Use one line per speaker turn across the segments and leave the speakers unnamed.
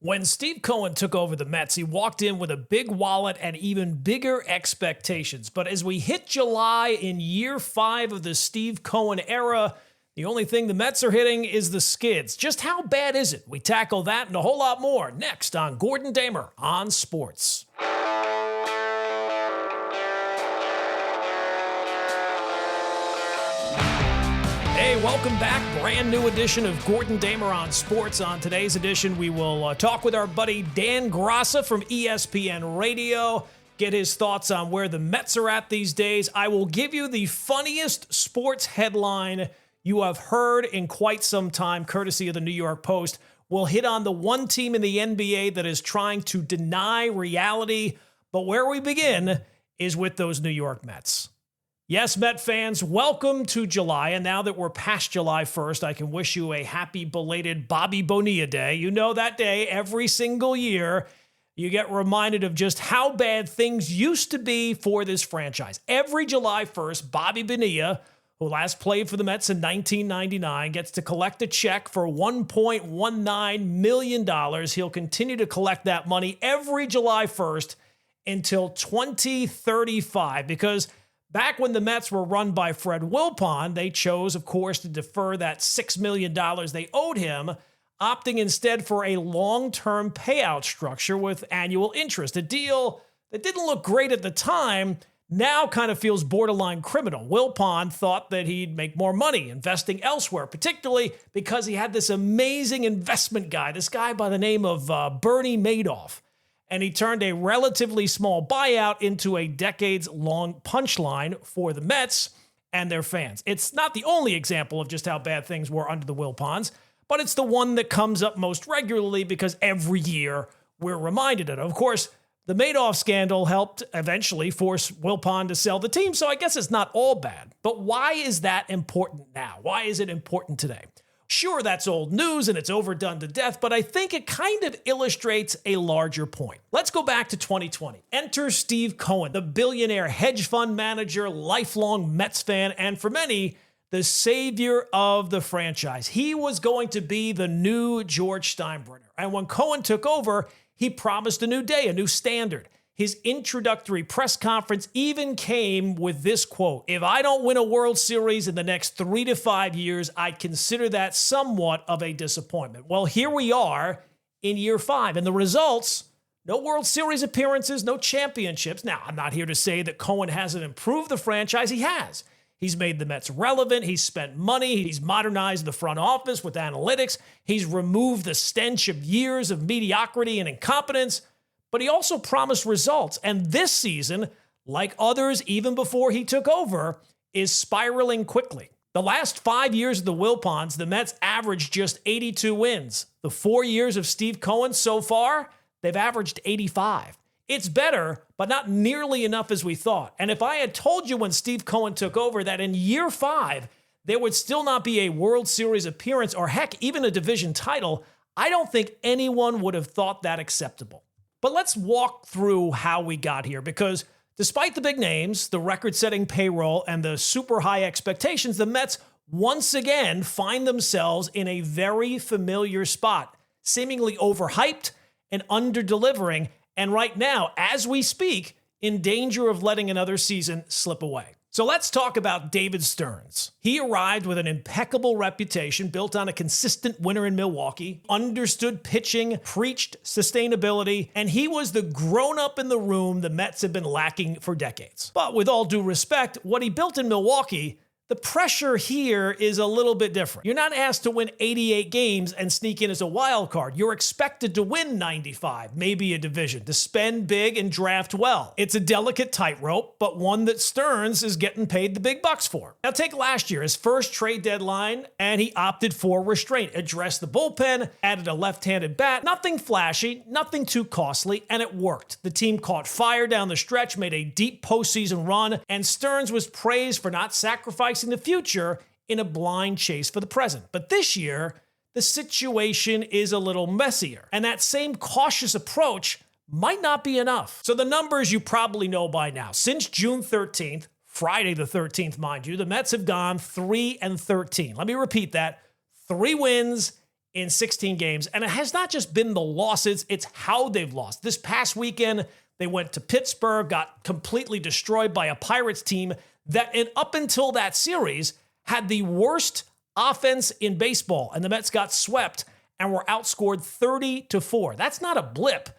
When Steve Cohen took over the Mets, he walked in with a big wallet and even bigger expectations. But as we hit July in year 5 of the Steve Cohen era, the only thing the Mets are hitting is the skids. Just how bad is it? We tackle that and a whole lot more next on Gordon Damer on Sports. Hey, welcome back. Brand new edition of Gordon Damer on Sports. On today's edition, we will talk with our buddy Dan Graca from ESPN Radio, get his thoughts on where the Mets are at these days. I will give you the funniest sports headline you have heard in quite some time, courtesy of the New York Post. We'll hit on the one team in the NBA that is trying to deny reality. But where we begin is with those New York Mets. Yes, Met fans, welcome to July. And now that we're past July 1st, I can wish you a happy belated Bobby Bonilla Day. You know that day every single year, you get reminded of just how bad things used to be for this franchise. Every July 1st, Bobby Bonilla, who last played for the Mets in 1999, gets to collect a check for $1.19 million. He'll continue to collect that money every July 1st until 2035 because back when the Mets were run by Fred Wilpon, they chose, of course, to defer that $6 million they owed him, opting instead for a long-term payout structure with annual interest. A deal that didn't look great at the time, now kind of feels borderline criminal. Wilpon thought that he'd make more money investing elsewhere, particularly because he had this amazing investment guy, this guy by the name of Bernie Madoff. And he turned a relatively small buyout into a decades-long punchline for the Mets and their fans. It's not the only example of just how bad things were under the Wilpons, but it's the one that comes up most regularly because every year we're reminded of it. Of course, the Madoff scandal helped eventually force Wilpon to sell the team, so I guess it's not all bad. But why is that important now? Why is it important today? Sure, that's old news and it's overdone to death, but I think it kind of illustrates a larger point. Let's go back to 2020. Enter Steve Cohen, the billionaire hedge fund manager, lifelong Mets fan, and for many, the savior of the franchise. He was going to be the new George Steinbrenner. And when Cohen took over, he promised a new day, a new standard. His introductory press conference even came with this quote: "If I don't win a World Series in the next 3 to 5 years, I'd consider that somewhat of a disappointment." Well, here we are in year 5, and the results, no World Series appearances, no championships. Now, I'm not here to say that Cohen hasn't improved the franchise. He has. He's made the Mets relevant. He's spent money. He's modernized the front office with analytics. He's removed the stench of years of mediocrity and incompetence. But he also promised results. And this season, like others even before he took over, is spiraling quickly. The last 5 years of the Wilpons, the Mets averaged just 82 wins. The 4 years of Steve Cohen so far, they've averaged 85. It's better, but not nearly enough as we thought. And if I had told you when Steve Cohen took over that in year 5, there would still not be a World Series appearance or heck, even a division title, I don't think anyone would have thought that acceptable. But let's walk through how we got here, because despite the big names, the record-setting payroll, and the super high expectations, the Mets once again find themselves in a very familiar spot, seemingly overhyped and under-delivering, and right now, as we speak, in danger of letting another season slip away. So let's talk about David Stearns. He arrived with an impeccable reputation built on a consistent winner in Milwaukee, understood pitching, preached sustainability, and he was the grown-up in the room the Mets have been lacking for decades. But with all due respect, what he built in Milwaukee, the pressure here is a little bit different. You're not asked to win 88 games and sneak in as a wild card. You're expected to win 95, maybe a division, to spend big and draft well. It's a delicate tightrope, but one that Stearns is getting paid the big bucks for. Now take last year, his first trade deadline, and he opted for restraint, addressed the bullpen, added a left-handed bat. Nothing flashy, nothing too costly, and it worked. The team caught fire down the stretch, made a deep postseason run, and Stearns was praised for not sacrificing the future in a blind chase for the present. But this year, the situation is a little messier, and that same cautious approach might not be enough. So the numbers you probably know by now. Since June 13th, Friday the 13th, mind you, the Mets have gone 3-13. Let me repeat that. 3 wins in 16 games. And it has not just been the losses, it's how they've lost. This past weekend, they went to Pittsburgh, got completely destroyed by a Pirates team that, and up until that series, had the worst offense in baseball. And the Mets got swept and were outscored 30-4. That's not a blip.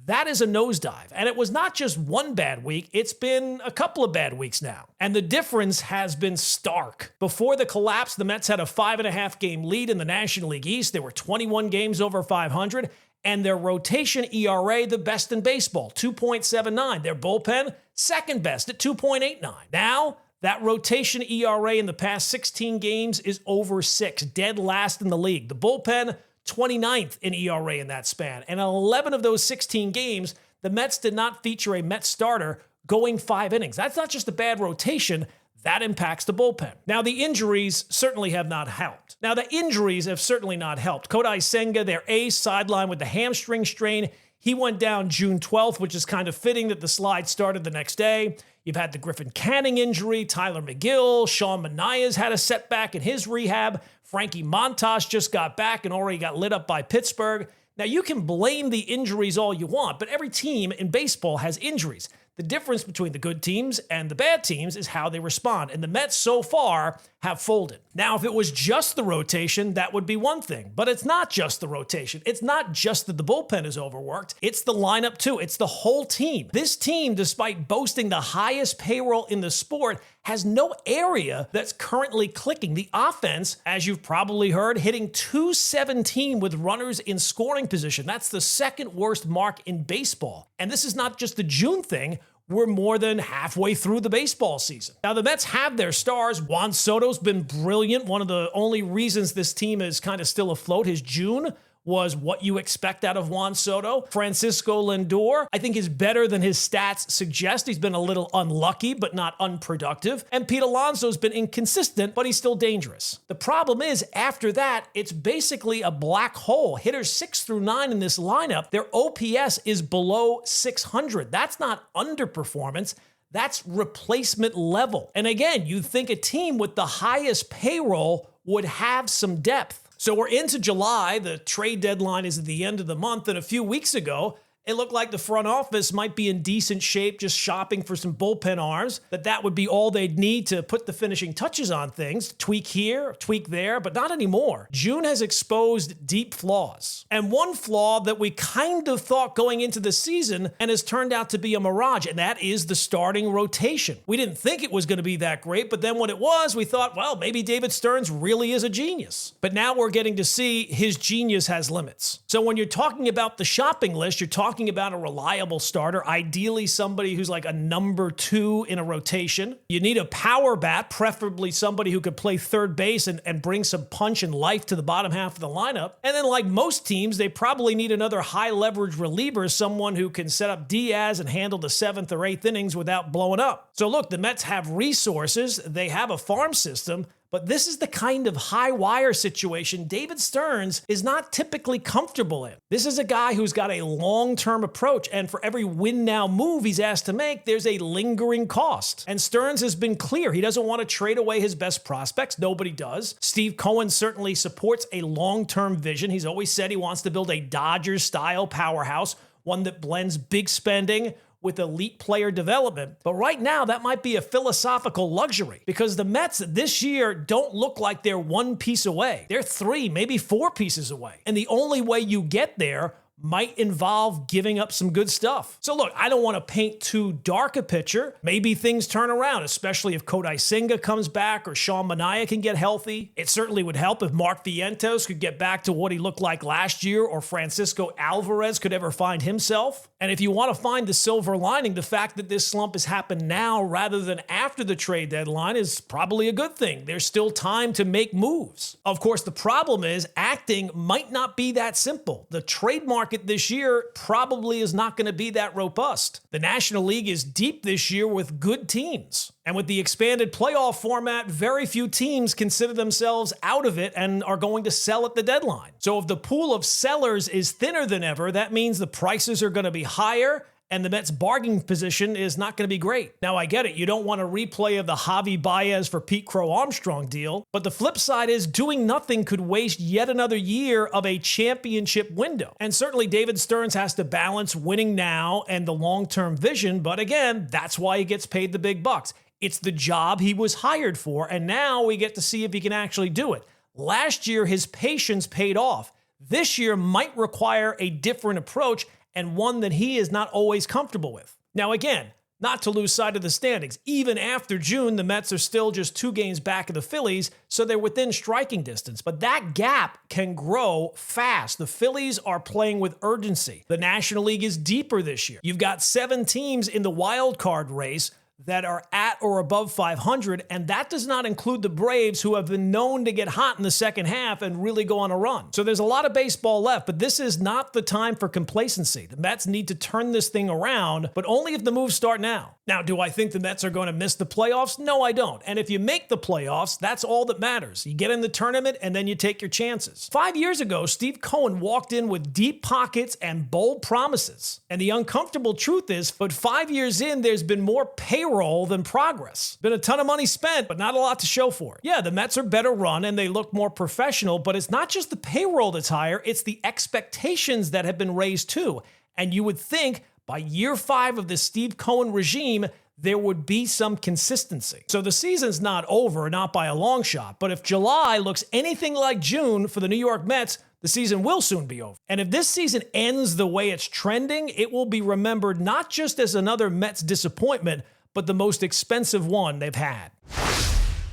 That is a nosedive. And it was not just one bad week, it's been a couple of bad weeks now. And the difference has been stark. Before the collapse, the Mets had a 5.5 game lead in the National League East. They were 21 games over 500, and their rotation ERA, the best in baseball, 2.79. Their bullpen, second best at 2.89. Now, that rotation ERA in the past 16 games is over 6, dead last in the league. The bullpen, 29th in ERA in that span. And in 11 of those 16 games, the Mets did not feature a Mets starter going 5 innings. That's not just a bad rotation. That impacts the bullpen. Now, the injuries certainly have not helped. Kodai Senga, their ace, sidelined with the hamstring strain. He went down June 12th, which is kind of fitting that the slide started the next day. You've had the Griffin Canning injury, Tyler McGill, Sean Manaea's had a setback in his rehab. Frankie Montas just got back and already got lit up by Pittsburgh. Now, you can blame the injuries all you want, but every team in baseball has injuries. The difference between the good teams and the bad teams is how they respond, and the Mets so far have folded. Now, if it was just the rotation, that would be one thing, but it's not just the rotation. It's not just that the bullpen is overworked. It's the lineup too. It's the whole team. This team, despite boasting the highest payroll in the sport, has no area that's currently clicking. The offense, as you've probably heard, hitting .217 with runners in scoring position. That's the second worst mark in baseball. And this is not just a June thing. We're more than halfway through the baseball season. Now, the Mets have their stars. Juan Soto's been brilliant. One of the only reasons this team is kind of still afloat. His June was what you expect out of Juan Soto. Francisco Lindor, I think, is better than his stats suggest. He's been a little unlucky, but not unproductive. And Pete Alonso's been inconsistent, but he's still dangerous. The problem is, after that, it's basically a black hole. Hitters 6 through 9 in this lineup, their OPS is below 600. That's not underperformance. That's replacement level. And again, you'd think a team with the highest payroll would have some depth. So we're into July. The trade deadline is at the end of the month. And a few weeks ago, it looked like the front office might be in decent shape, just shopping for some bullpen arms, that would be all they'd need to put the finishing touches on things, tweak here, tweak there, but not anymore. June has exposed deep flaws. And one flaw that we kind of thought going into the season and has turned out to be a mirage, and that is the starting rotation. We didn't think it was going to be that great, but then when it was, we thought, well, maybe David Stearns really is a genius. But now we're getting to see his genius has limits. So when you're talking about the shopping list, you're talking about a reliable starter, ideally somebody who's like a number 2 in a rotation. You need a power bat, preferably somebody who could play third base and bring some punch and life to the bottom half of the lineup. And then like most teams, they probably need another high leverage reliever, someone who can set up Diaz and handle the 7th or 8th innings without blowing up. So look, the Mets have resources, they have a farm system, but this is the kind of high wire situation David Stearns is not typically comfortable in. This is a guy who's got a long-term approach, and for every win-now move he's asked to make, there's a lingering cost. And Stearns has been clear. He doesn't want to trade away his best prospects. Nobody does. Steve Cohen certainly supports a long-term vision. He's always said he wants to build a Dodgers-style powerhouse, one that blends big spending with elite player development. But right now, that might be a philosophical luxury because the Mets this year don't look like they're one piece away. They're 3, maybe 4 pieces away. And the only way you get there might involve giving up some good stuff. So look, I don't want to paint too dark a picture. Maybe things turn around, especially if Kodai Senga comes back or Sean Manaea can get healthy. It certainly would help if Mark Vientos could get back to what he looked like last year, or Francisco Alvarez could ever find himself. And if you want to find the silver lining, the fact that this slump has happened now rather than after the trade deadline is probably a good thing. There's still time to make moves. Of course, the problem is acting might not be that simple. The trade market this year probably is not going to be that robust. The National League is deep this year with good teams. And with the expanded playoff format, very few teams consider themselves out of it and are going to sell at the deadline. So if the pool of sellers is thinner than ever, that means the prices are going to be higher and the Mets' bargaining position is not going to be great. Now, I get it. You don't want a replay of the Javi Baez for Pete Crow Armstrong deal, but the flip side is doing nothing could waste yet another year of a championship window. And certainly David Stearns has to balance winning now and the long-term vision, but again, that's why he gets paid the big bucks. It's the job he was hired for, and now we get to see if he can actually do it. Last year, his patience paid off. This year might require a different approach, and one that he is not always comfortable with. Now again, not to lose sight of the standings. Even after June, the Mets are still just 2 games back of the Phillies, so they're within striking distance. But that gap can grow fast. The Phillies are playing with urgency. The National League is deeper this year. You've got 7 teams in the wild card race that are at or above 500, and that does not include the Braves, who have been known to get hot in the second half and really go on a run. So there's a lot of baseball left, but this is not the time for complacency. The Mets need to turn this thing around, but only if the moves start now. Now, do I think the Mets are going to miss the playoffs? No, I don't. And if you make the playoffs, that's all that matters. You get in the tournament, and then you take your chances. 5 years ago, Steve Cohen walked in with deep pockets and bold promises. And the uncomfortable truth is, but 5 years in, there's been more payroll than progress. Been a ton of money spent, but not a lot to show for it. Yeah, the Mets are better run and they look more professional, but it's not just the payroll that's higher, it's the expectations that have been raised too. And you would think by year 5 of the Steve Cohen regime, there would be some consistency. So the season's not over, not by a long shot, but if July looks anything like June for the New York Mets, the season will soon be over. And if this season ends the way it's trending, it will be remembered not just as another Mets disappointment, but the most expensive one they've had.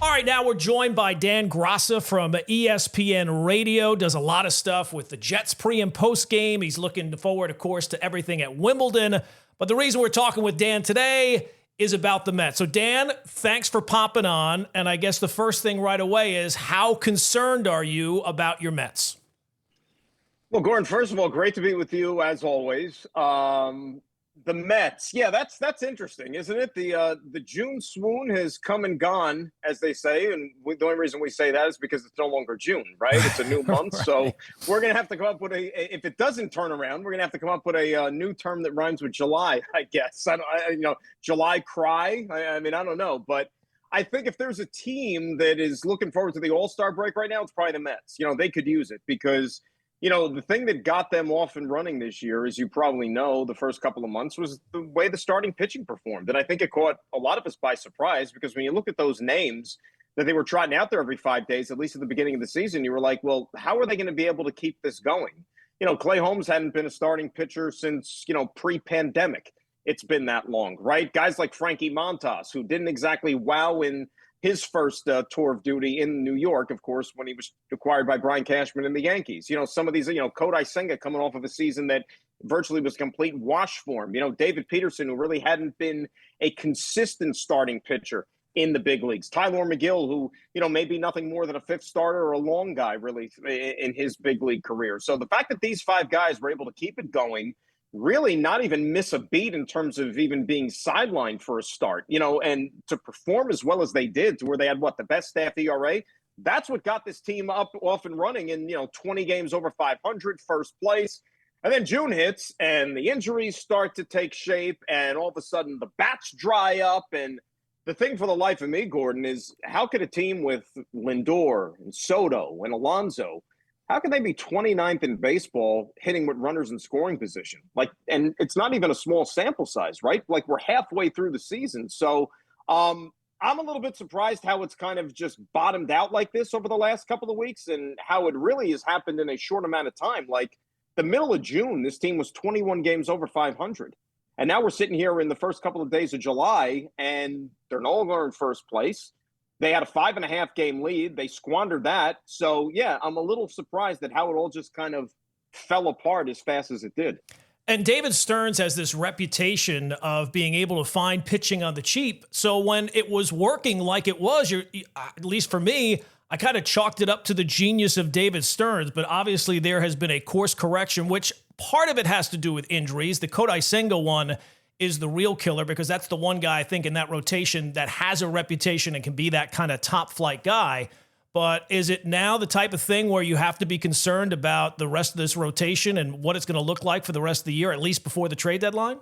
All right, now we're joined by Dan Graca from ESPN Radio. Does a lot of stuff with the Jets pre- and post-game. He's looking forward, of course, to everything at Wimbledon. But the reason we're talking with Dan today is about the Mets. So, Dan, thanks for popping on. And I guess the first thing right away is, how concerned are you about your Mets?
Well, Gordon, first of all, great to be with you as always. The Mets, yeah, that's interesting, isn't it? The June swoon has come and gone, as they say, and the only reason we say that is because it's no longer June, right? It's a new month, right. So we're gonna have to come up with if it doesn't turn around, we're gonna have to come up with a new term that rhymes with July, I guess. July cry. I mean, I don't know, but I think if there's a team that is looking forward to the All-Star break right now, it's probably the Mets. They could use it because the thing that got them off and running this year, as you probably know, the first couple of months was the way the starting pitching performed. And I think it caught a lot of us by surprise because when you look at those names that they were trotting out there every 5 days, at least at the beginning of the season, you were like, well, how are they going to be able to keep this going? Clay Holmes hadn't been a starting pitcher since, pre-pandemic. It's been that long, right? Guys like Frankie Montas, who didn't exactly wow in his first tour of duty in New York, of course, when he was acquired by Brian Cashman and the Yankees. Some of these, Kodai Senga coming off of a season that virtually was complete wash for him. David Peterson, who really hadn't been a consistent starting pitcher in the big leagues. Tyler McGill, who, may be nothing more than a 5th starter or a long guy, really, in his big league career. So the fact that these 5 guys were able to keep it going, really not even miss a beat in terms of even being sidelined for a start, and to perform as well as they did, to where they had the best staff ERA. That's what got this team off and running in, 20 games over 500, first place. And then June hits and the injuries start to take shape and all of a sudden the bats dry up. And the thing for the life of me, Gordon, is how could a team with Lindor and Soto and Alonso, how can they be 29th in baseball hitting with runners in scoring position? And it's not even a small sample size, right? We're halfway through the season. So I'm a little bit surprised how it's kind of just bottomed out like this over the last couple of weeks and how it really has happened in a short amount of time. The middle of June, this team was 21 games over 500. And now we're sitting here in the first couple of days of July and they're no longer in first place. They had a 5.5 game lead. They squandered that. So, yeah, I'm a little surprised at how it all just kind of fell apart as fast as it did.
And David Stearns has this reputation of being able to find pitching on the cheap. So when it was working like it was, at least for me, I kind of chalked it up to the genius of David Stearns. But obviously there has been a course correction, which part of it has to do with injuries. The Kodai Senga one is the real killer because that's the one guy I think in that rotation that has a reputation and can be that kind of top flight guy. But is it now the type of thing where you have to be concerned about the rest of this rotation and what it's going to look like for the rest of the year, at least before the trade deadline?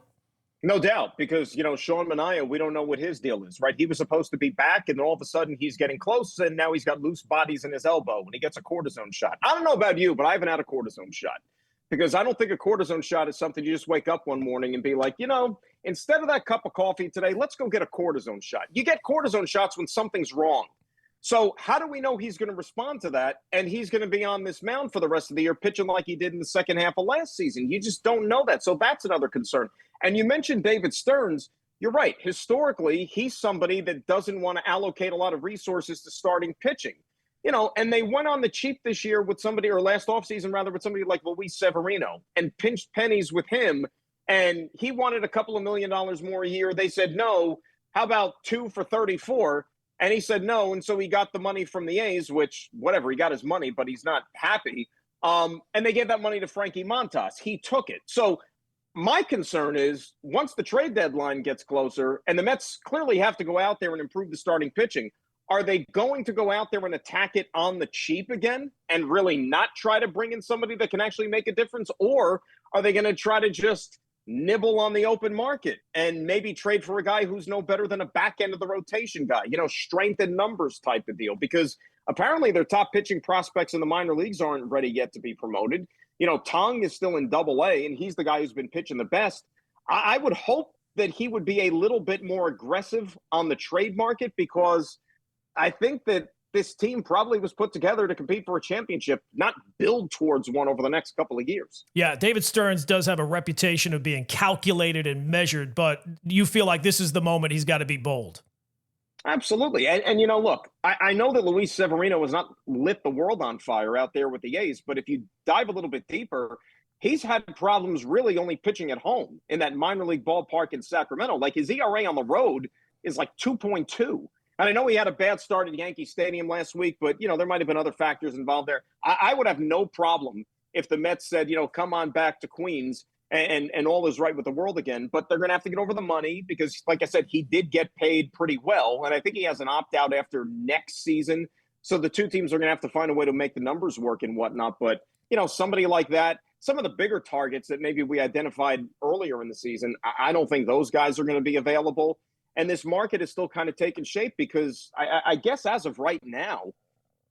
No doubt, because, Sean Manaea, we don't know what his deal is, right? He was supposed to be back, and then all of a sudden he's getting close, and now he's got loose bodies in his elbow, and he gets a cortisone shot. I don't know about you, but I haven't had a cortisone shot because I don't think a cortisone shot is something you just wake up one morning and be like, instead of that cup of coffee today, let's go get a cortisone shot. You get cortisone shots when something's wrong. So how do we know he's going to respond to that? And he's going to be on this mound for the rest of the year, pitching like he did in the second half of last season. You just don't know that. So that's another concern. And you mentioned David Stearns. You're right. Historically, he's somebody that doesn't want to allocate a lot of resources to starting pitching. And they went on the cheap this year with somebody, or last offseason rather, with somebody like Luis Severino and pinched pennies with him. And he wanted a couple of $1 million more a year. They said, no, how about 2 for 34? And he said no, and so he got the money from the A's, which, whatever, he got his money, but he's not happy. And they gave that money to Frankie Montas. He took it. So my concern is once the trade deadline gets closer, and the Mets clearly have to go out there and improve the starting pitching, are they going to go out there and attack it on the cheap again and really not try to bring in somebody that can actually make a difference? Or are they going to try to just nibble on the open market and maybe trade for a guy who's no better than a back end of the rotation guy, strength in numbers type of deal? Because apparently their top pitching prospects in the minor leagues aren't ready yet to be promoted. Tong is still in Double-A, and he's the guy who's been pitching the best. I would hope that he would be a little bit more aggressive on the trade market, because I think that this team probably was put together to compete for a championship, not build towards one over the next couple of years.
Yeah, David Stearns does have a reputation of being calculated and measured, but you feel like this is the moment he's got to be bold.
Absolutely. And look, I know that Luis Severino has not lit the world on fire out there with the A's, but if you dive a little bit deeper, he's had problems really only pitching at home in that minor league ballpark in Sacramento. Like, his ERA on the road is like 2.2. And I know he had a bad start at Yankee Stadium last week, but, there might have been other factors involved there. I would have no problem if the Mets said, come on back to Queens and all is right with the world again. But they're going to have to get over the money because, like I said, he did get paid pretty well. And I think he has an opt-out after next season. So the two teams are going to have to find a way to make the numbers work and whatnot. But, somebody like that, some of the bigger targets that maybe we identified earlier in the season, I don't think those guys are going to be available. And this market is still kind of taking shape because I guess as of right now,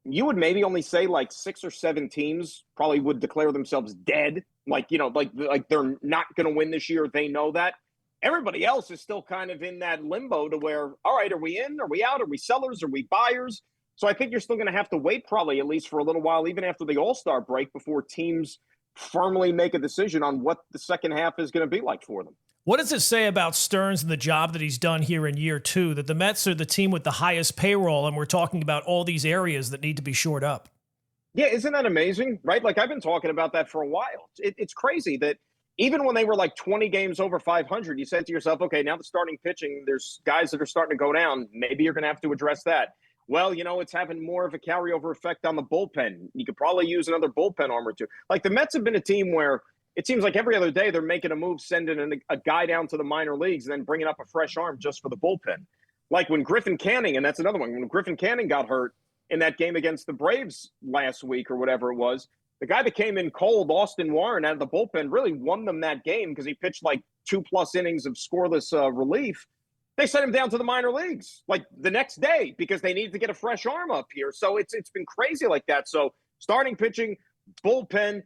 you would maybe only say like 6 or 7 teams probably would declare themselves dead. Like they're not going to win this year. They know that. Everybody else is still kind of in that limbo to where, all right, are we in? Are we out? Are we sellers? Are we buyers? So I think you're still going to have to wait probably at least for a little while, even after the All-Star break, before teams firmly make a decision on what the second half is going to be like for them.
What does it say about Stearns and the job that he's done here in year 2, that the Mets are the team with the highest payroll, and we're talking about all these areas that need to be shored up?
Yeah, isn't that amazing, right? Like, I've been talking about that for a while. It's crazy that even when they were like 20 games over 500, you said to yourself, okay, now the starting pitching, there's guys that are starting to go down. Maybe you're going to have to address that. Well, it's having more of a carryover effect on the bullpen. You could probably use another bullpen arm or two. Like, the Mets have been a team where it seems like every other day they're making a move, sending a guy down to the minor leagues and then bringing up a fresh arm just for the bullpen. Like when Griffin Canning, and that's another one, when Griffin Canning got hurt in that game against the Braves last week or whatever it was, the guy that came in cold, Austin Warren, out of the bullpen, really won them that game because he pitched like 2+ innings of scoreless relief. They sent him down to the minor leagues like the next day because they needed to get a fresh arm up here. So it's been crazy like that. So starting pitching, bullpen,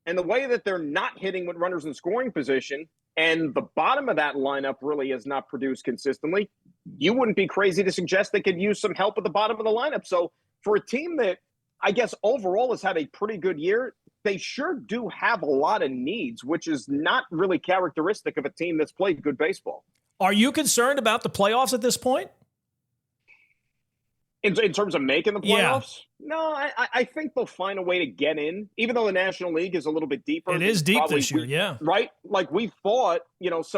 and the way that they're not hitting with runners in scoring position, and the bottom of that lineup really has not produced consistently, you wouldn't be crazy to suggest they could use some help at the bottom of the lineup. So for a team that I guess overall has had a pretty good year, they sure do have a lot of needs, which is not really characteristic of a team that's played good baseball.
Are you concerned about the playoffs at this point?
In terms of making the playoffs?
Yeah.
No, I think they'll find a way to get in, even though the National League is a little bit deeper.
It is deep this year, yeah.
Right? Like we thought,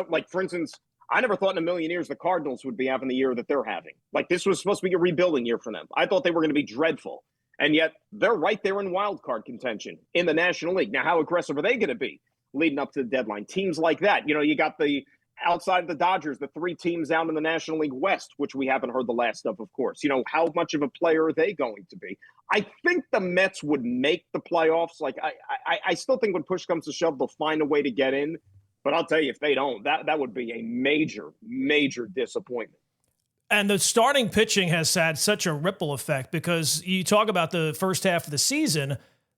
like for instance, I never thought in a million years the Cardinals would be having the year that they're having. Like this was supposed to be a rebuilding year for them. I thought they were going to be dreadful. And yet they're right there in wild card contention in the National League. Now, how aggressive are they going to be leading up to the deadline? Teams like that, you got the outside of the Dodgers, the 3 teams out in the National League West, which we haven't heard the last of course. How much of a player are they going to be? I think the Mets would make the playoffs. Like, I still think when push comes to shove, they'll find a way to get in. But I'll tell you, if they don't, that would be a major, major disappointment.
And the starting pitching has had such a ripple effect because you talk about the first half of the season,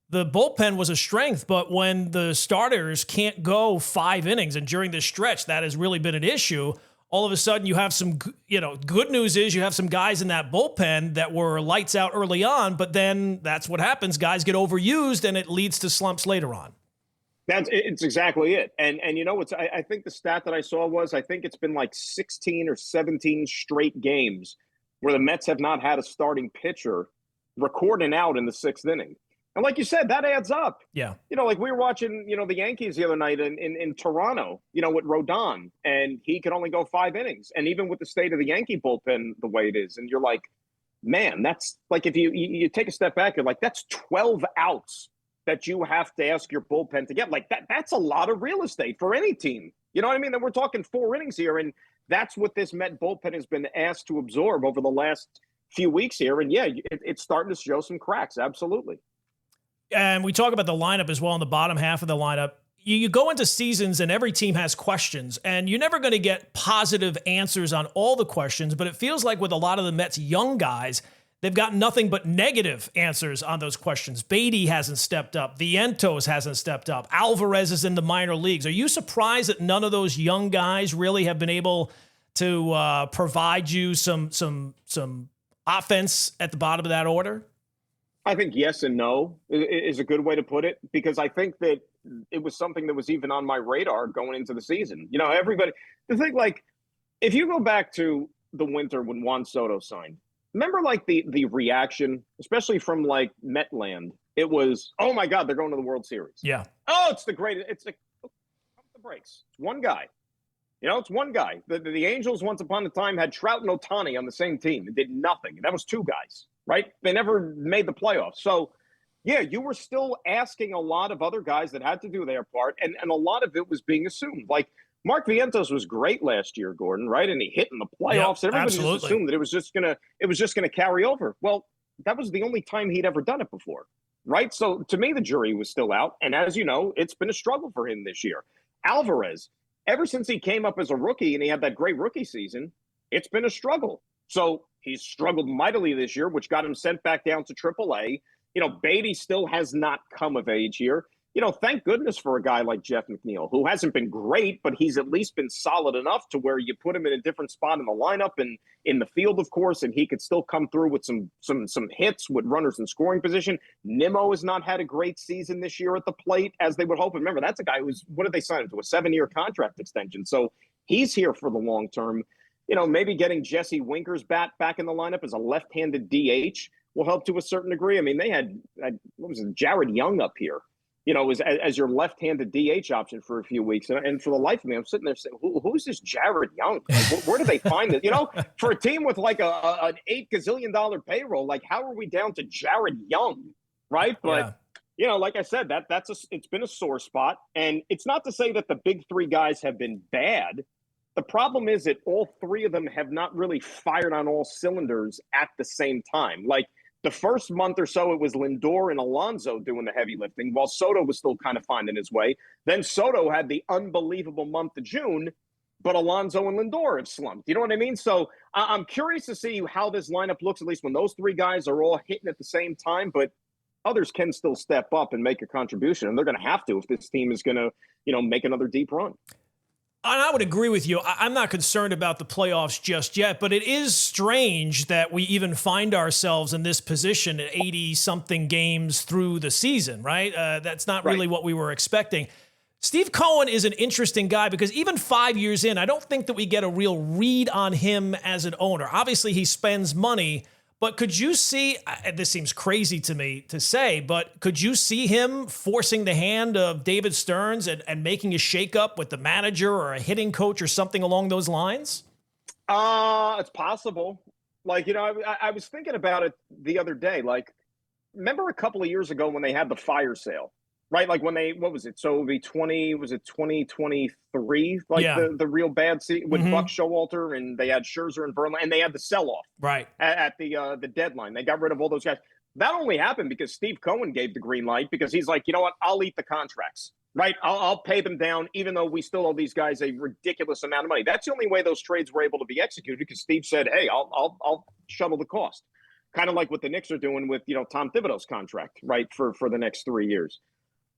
the bullpen was a strength, but when the starters can't go 5 innings, and during this stretch, that has really been an issue. All of a sudden, you have some, good news is you have some guys in that bullpen that were lights out early on, but then that's what happens. Guys get overused, and it leads to slumps later on.
It's exactly it. And I think the stat that I saw was, I think it's been like 16 or 17 straight games where the Mets have not had a starting pitcher recording out in the 6th inning. And like you said, that adds up.
Yeah.
Like we were watching, the Yankees the other night in Toronto, with Rodon, and he could only go 5 innings. And even with the state of the Yankee bullpen the way it is, and you're like, man, that's like, if you take a step back, you're like, that's 12 outs that you have to ask your bullpen to get. Like that's a lot of real estate for any team. You know what I mean? That we're talking 4 innings here, and that's what this Met bullpen has been asked to absorb over the last few weeks here. And yeah, it's starting to show some cracks. Absolutely.
And we talk about the lineup as well in the bottom half of the lineup. You go into seasons and every team has questions, and you're never going to get positive answers on all the questions, but it feels like with a lot of the Mets young guys, they've got nothing but negative answers on those questions. Beatty hasn't stepped up. Vientos hasn't stepped up. Alvarez is in the minor leagues. Are you surprised that none of those young guys really have been able to provide you some offense at the bottom of that order?
I think yes and no is a good way to put it, because I think that it was something that was even on my radar going into the season. Everybody, the thing, like, if you go back to the winter when Juan Soto signed, remember like the reaction, especially from like Metland, it was, oh my God, they're going to the World Series.
Yeah.
Oh, it's the greatest. It's like, pump the brakes. It's one guy. It's one guy. The Angels once upon a time had Trout and Ohtani on the same team and did nothing. And that was 2 guys. Right? They never made the playoffs. So, yeah, you were still asking a lot of other guys that had to do their part, and a lot of it was being assumed. Like, Mark Vientos was great last year, Gordon, right? And he hit in the playoffs.
Yep,
everybody
absolutely.
just assumed that it was just gonna carry over. Well, that was the only time he'd ever done it before, right? So to me, the jury was still out. And as you know, it's been a struggle for him this year. Alvarez, ever since he came up as a rookie and he had that great rookie season, it's been a struggle. So he's struggled mightily this year, which got him sent back down to AAA. Beatty still has not come of age here. Thank goodness for a guy like Jeff McNeil, who hasn't been great, but he's at least been solid enough to where you put him in a different spot in the lineup and in the field, of course, and he could still come through with some hits with runners in scoring position. Nimmo has not had a great season this year at the plate, as they would hope. And remember, that's a guy what did they sign him to? A 7-year contract extension. So he's here for the long term. Maybe getting Jesse Winker's bat back in the lineup as a left-handed DH will help to a certain degree. I mean, they had Jared Young up here, as your left-handed DH option for a few weeks. And for the life of me, I'm sitting there saying, who's this Jared Young? Like, where do they find it? For a team with like an $8 gazillion payroll, like how are we down to Jared Young, right? But like I said, it's been a sore spot. And it's not to say that the big 3 guys have been bad. The problem is that all 3 of them have not really fired on all cylinders at the same time. Like the first month or so, it was Lindor and Alonso doing the heavy lifting while Soto was still kind of finding his way. Then Soto had the unbelievable month of June, but Alonso and Lindor have slumped. You know what I mean? So I'm curious to see how this lineup looks, at least when those 3 guys are all hitting at the same time, but others can still step up and make a contribution. And they're going to have to if this team is going to, make another deep run.
And I would agree with you. I'm not concerned about the playoffs just yet, but it is strange that we even find ourselves in this position at 80-something games through the season, right? That's not really what we were expecting. Steve Cohen is an interesting guy because even 5 years in, I don't think that we get a real read on him as an owner. Obviously, he spends money, but could you see, this seems crazy to me to say, but could you see him forcing the hand of David Stearns and making a shakeup with the manager or a hitting coach or something along those lines?
It's possible. Like, I was thinking about it the other day. Like, remember a couple of years ago when they had the fire sale, right? Like when what was it? So it would be 2023, like the real bad season with Buck Showalter, and they had Scherzer and Verlander, and they had the sell-off at the deadline. They got rid of all those guys. That only happened because Steve Cohen gave the green light because he's like, you know what? I'll eat the contracts. right? I'll pay them down, even though we still owe these guys a ridiculous amount of money. That's the only way those trades were able to be executed, because Steve said, hey, I'll shuttle the cost. Kind of like what the Knicks are doing with, Tom Thibodeau's contract, right, for the next 3 years.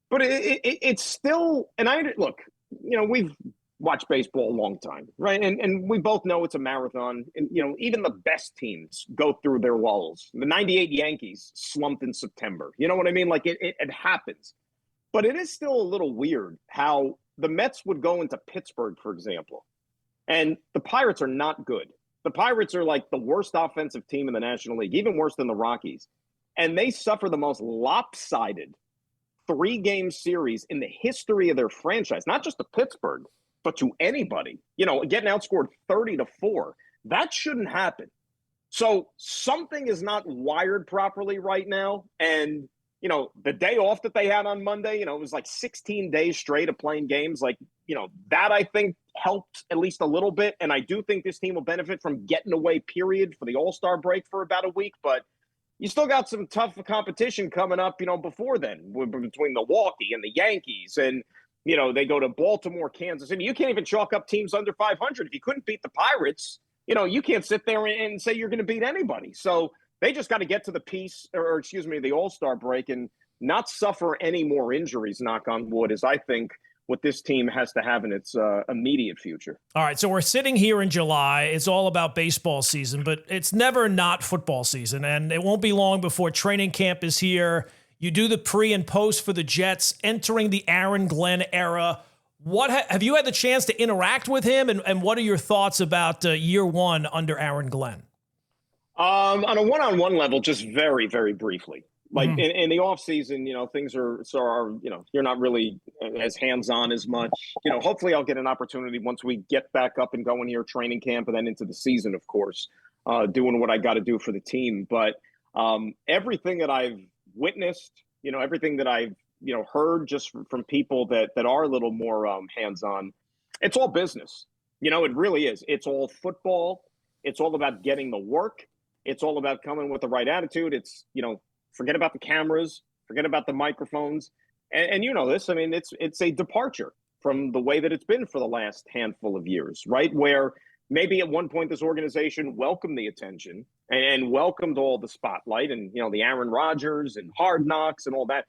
But it's still, and look, we've watched baseball a long time, right? And we both know it's a marathon. And, even the best teams go through their lulls. The 98 Yankees slumped in September. You know what I mean? Like it happens. But it is still a little weird how the Mets would go into Pittsburgh, for example, and the Pirates are not good. The Pirates are like the worst offensive team in the National League, even worse than the Rockies. And they suffer the most lopsided 3-game series in the history of their franchise, not just to Pittsburgh, but to anybody, getting outscored 30-4. That shouldn't happen. So something is not wired properly right now. And, the day off that they had on Monday, it was like 16 days straight of playing games. Like, that I think helped at least a little bit. And I do think this team will benefit from getting away, period, for the All-Star break for about a week. But you still got some tough competition coming up, before then, between Milwaukee and the Yankees. And, they go to Baltimore, Kansas City. You can't even chalk up teams under 500. If you couldn't beat the Pirates, you can't sit there and say you're going to beat anybody. So they just got to get to the All-Star break and not suffer any more injuries, knock on wood, is I think what this team has to have in its immediate future.
All right, so we're sitting here in July. It's all about baseball season, but it's never not football season, and it won't be long before training camp is here. You do the pre and post for the Jets, entering the Aaron Glenn era. What have you had the chance to interact with him, and what are your thoughts about year one under Aaron Glenn?
On a one-on-one level, just very, very briefly. Like in the off season, things are you're not really as hands-on as much. Hopefully I'll get an opportunity once we get back up and going here, training camp, and then into the season, of course, doing what I got to do for the team. But everything that I've witnessed, everything that I've heard just from people that are a little more hands-on, it's all business. It really is. It's all football. It's all about getting the work. It's all about coming with the right attitude. It's, forget about the cameras, forget about the microphones. And this, I mean, it's a departure from the way that it's been for the last handful of years, right? Where maybe at one point this organization welcomed the attention and welcomed all the spotlight and, the Aaron Rodgers and Hard Knocks and all that.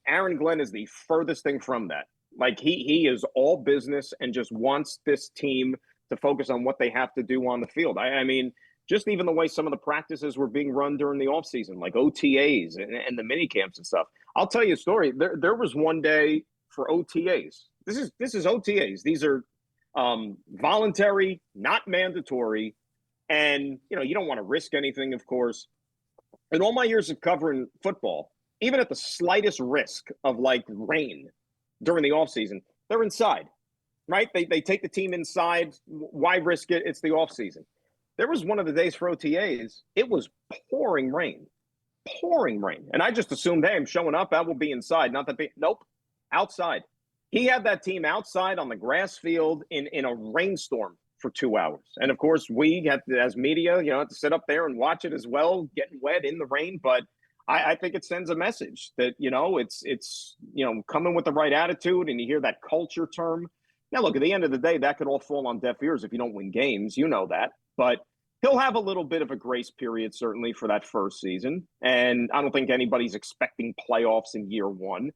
Aaron Glenn is the furthest thing from that. Like he is all business and just wants this team to focus on what they have to do on the field. I mean, just even the way some of the practices were being run during the offseason, like OTAs and the mini camps and stuff. I'll tell you a story. There was one day for OTAs. This is OTAs. These are voluntary, not mandatory. And, you don't want to risk anything, of course. In all my years of covering football, even at the slightest risk of like rain during the offseason, they're inside, right? They take the team inside. Why risk it? It's the offseason. There was one of the days for OTAs, it was pouring rain. And I just assumed, hey, I'm showing up, I will be inside. Nope, outside. He had that team outside on the grass field in a rainstorm for 2 hours. And of course, we had to, as media, have to sit up there and watch it as well, getting wet in the rain. But I think it sends a message that, it's coming with the right attitude, and you hear that culture term. Now, look, at the end of the day, that could all fall on deaf ears if you don't win games. You know that. But he'll have a little bit of a grace period, certainly, for that first season. And I don't think anybody's expecting playoffs in year one.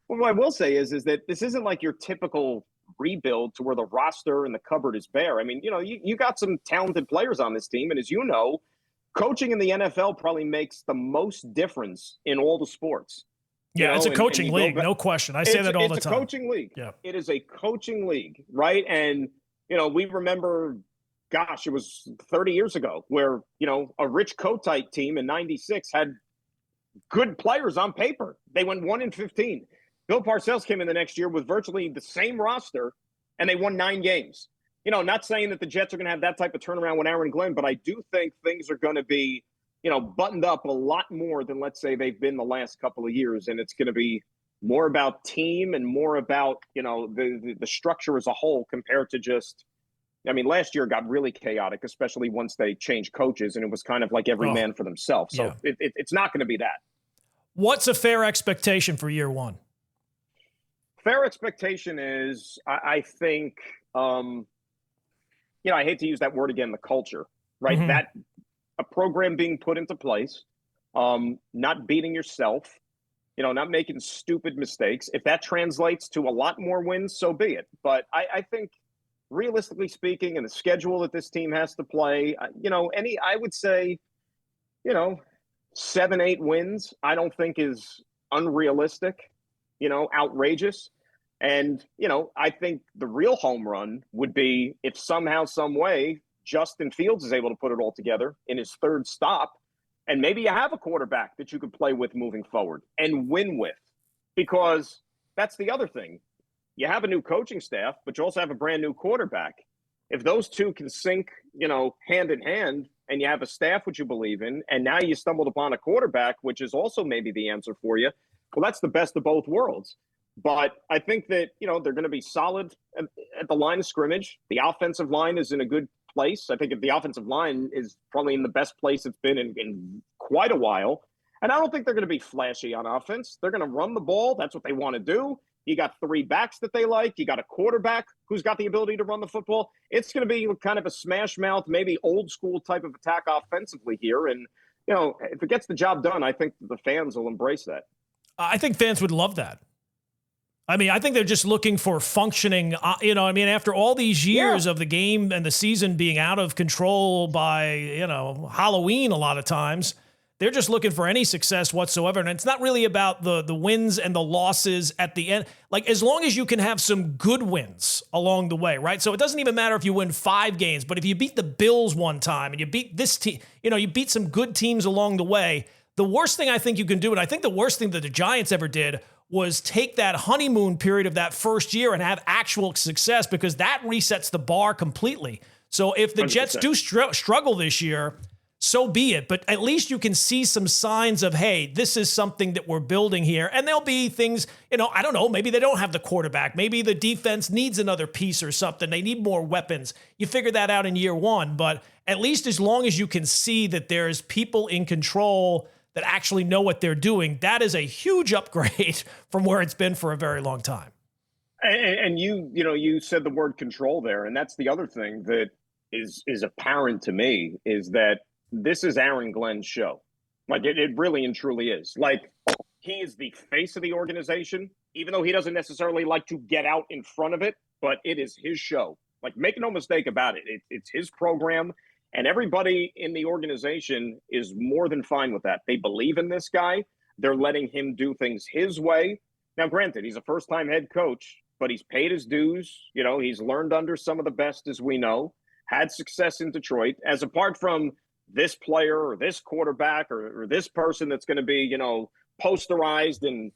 But what I will say is that this isn't like your typical rebuild to where the roster and the cupboard is bare. I mean, you got some talented players on this team. And as you know, coaching in the NFL probably makes the most difference in all the sports.
Yeah, it's a coaching league, no question. I say that all the time.
It's a coaching league.
Yeah.
It is a coaching league, right? And, we remember – gosh, it was 30 years ago where, a Rich Kotite team in 96 had good players on paper. They went 1-15. Bill Parcells came in the next year with virtually the same roster, and they won 9 games. Not saying that the Jets are going to have that type of turnaround with Aaron Glenn, but I do think things are going to be, buttoned up a lot more than, let's say, they've been the last couple of years. And it's going to be more about team and more about, the structure as a whole compared to just, last year got really chaotic, especially once they changed coaches, and it was kind of like every man for themselves. So
yeah.
It's not going to be that.
What's a fair expectation for year one?
fair expectation is, I think, I hate to use that word again, the culture, right?
Mm-hmm.
That a program being put into place, not beating yourself, not making stupid mistakes. If that translates to a lot more wins, so be it. But I think, realistically speaking, and the schedule that this team has to play, I would say, 7-8 wins, I don't think is unrealistic, outrageous. And, I think the real home run would be if somehow, some way, Justin Fields is able to put it all together in his third stop. And maybe you have a quarterback that you could play with moving forward and win with, because that's the other thing. You have a new coaching staff, but you also have a brand new quarterback. If those two can sync, hand in hand, and you have a staff which you believe in, and now you stumbled upon a quarterback, which is also maybe the answer for you, well, that's the best of both worlds. But I think that, they're going to be solid at the line of scrimmage. The offensive line is in a good place. I think the offensive line is probably in the best place it's been in quite a while. And I don't think they're going to be flashy on offense. They're going to run the ball. That's what they want to do. You got 3 backs that they like. You got a quarterback who's got the ability to run the football. It's going to be kind of a smash mouth, maybe old school type of attack offensively here. And, if it gets the job done, I think the fans will embrace that.
I think fans would love that. I mean, I think they're just looking for functioning, after all these years of the game and the season being out of control by, Halloween a lot of times, they're just looking for any success whatsoever. And it's not really about the wins and the losses at the end. Like, as long as you can have some good wins along the way, right? So it doesn't even matter if you win 5 games, but if you beat the Bills one time and you beat this team, you beat some good teams along the way. The worst thing I think you can do, and I think the worst thing that the Giants ever did, was take that honeymoon period of that first year and have actual success, because that resets the bar completely. So if the 100%. Jets do struggle this year, so be it. But at least you can see some signs of, hey, this is something that we're building here. And there'll be things, I don't know, maybe they don't have the quarterback. Maybe the defense needs another piece or something. They need more weapons. You figure that out in year 1. But at least as long as you can see that there's people in control that actually know what they're doing, that is a huge upgrade from where it's been for a very long time.
And you said the word control there. And that's the other thing that is apparent to me, is that this is Aaron Glenn's show. Like, it really and truly is. Like, he is the face of the organization, even though he doesn't necessarily like to get out in front of it, but it is his show. Like, make no mistake about it. It's his program, and everybody in the organization is more than fine with that. They believe in this guy. They're letting him do things his way. Now, granted, he's a first-time head coach, but he's paid his dues. He's learned under some of the best, as we know, had success in Detroit, as apart from this player or this quarterback or this person that's going to be, posterized and,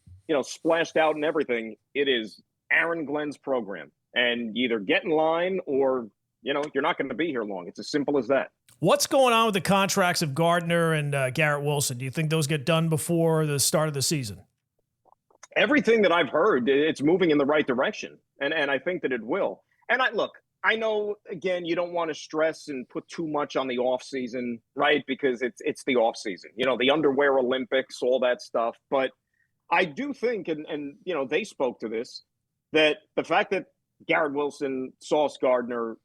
splashed out and everything. It is Aaron Glenn's program, and you either get in line or, you're not going to be here long. It's as simple as that.
What's going on with the contracts of Gardner and Garrett Wilson? Do you think those get done before the start of the season?
Everything that I've heard, it's moving in the right direction. And I think that it will. And I know, again, you don't want to stress and put too much on the off season, right? Because it's the off season, the underwear Olympics, all that stuff. But I do think, and they spoke to this, that the fact that Garrett Wilson, Sauce Gardner,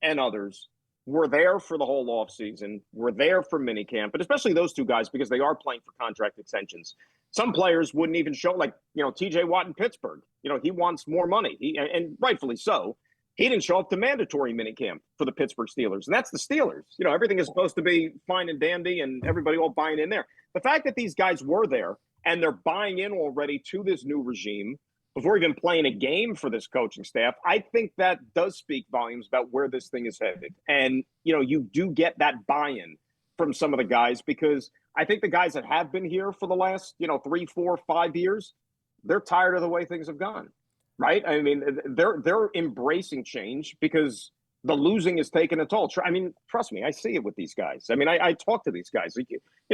and others were there for the whole off season, were there for minicamp, but especially those two guys, because they are playing for contract extensions. Some players wouldn't even show, like, TJ Watt in Pittsburgh. He wants more money, and rightfully so. He didn't show up to mandatory minicamp for the Pittsburgh Steelers. And that's the Steelers. Everything is supposed to be fine and dandy and everybody all buying in there. The fact that these guys were there and they're buying in already to this new regime before even playing a game for this coaching staff, I think that does speak volumes about where this thing is headed. And, you do get that buy-in from some of the guys, because I think the guys that have been here for the last, 3, 4, 5 years, they're tired of the way things have gone. Right? I mean, they're embracing change because the losing is taking a toll. I mean, trust me, I see it with these guys. I mean, I talk to these guys.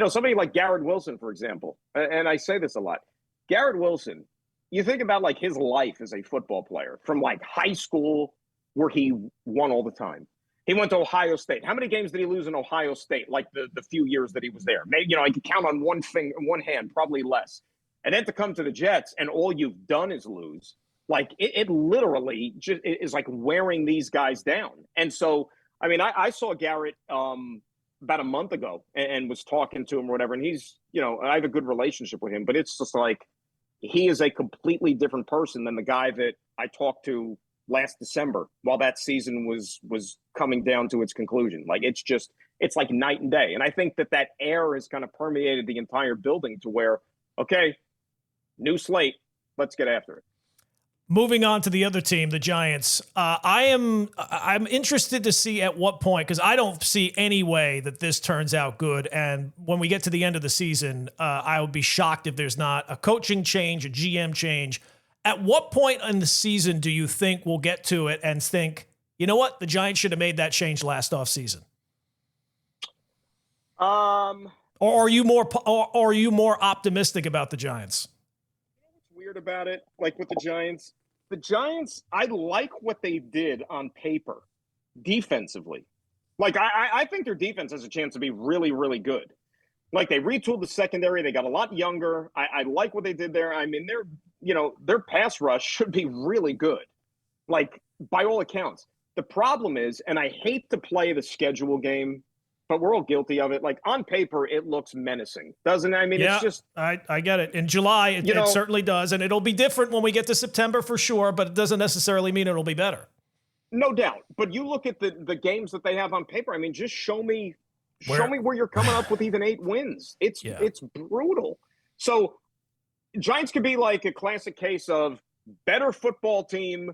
Somebody like Garrett Wilson, for example, and I say this a lot. Garrett Wilson, you think about like his life as a football player from like high school, where he won all the time. He went to Ohio State. How many games did he lose in Ohio State? Like the few years that he was there, maybe, I could count on one hand, probably less. And then to come to the Jets and all you've done is lose. Like it literally just is like wearing these guys down. And so, I mean, I saw Garrett about a month ago and was talking to him or whatever. And he's, I have a good relationship with him, but it's just like he is a completely different person than the guy that I talked to last December while that season was coming down to its conclusion. Like it's like night and day. And I think that air has kind of permeated the entire building to where, okay, new slate, let's get after it.
Moving on to the other team, the Giants. I'm interested to see at what point, because I don't see any way that this turns out good. And when we get to the end of the season, I would be shocked if there's not a coaching change, a GM change. At what point in the season do you think we'll get to it and think, you know what, the Giants should have made that change last offseason? Or are you more optimistic about the Giants?
What's weird about it, like with the Giants, I like what they did on paper defensively. Like I think their defense has a chance to be really, really good. Like they retooled the secondary, they got a lot younger. I like what they did there. I mean, their pass rush should be really good, like by all accounts. The problem is, and I hate to play the schedule game, but we're all guilty of it. Like on paper, it looks menacing, doesn't it? I mean, it's just.
I get it. In July, it certainly does. And it'll be different when we get to September for sure, but it doesn't necessarily mean it'll be better.
No doubt. But you look at the games that they have on paper. I mean, just show me where you're coming up with even 8 wins. It's brutal. So Giants could be like a classic case of better football team.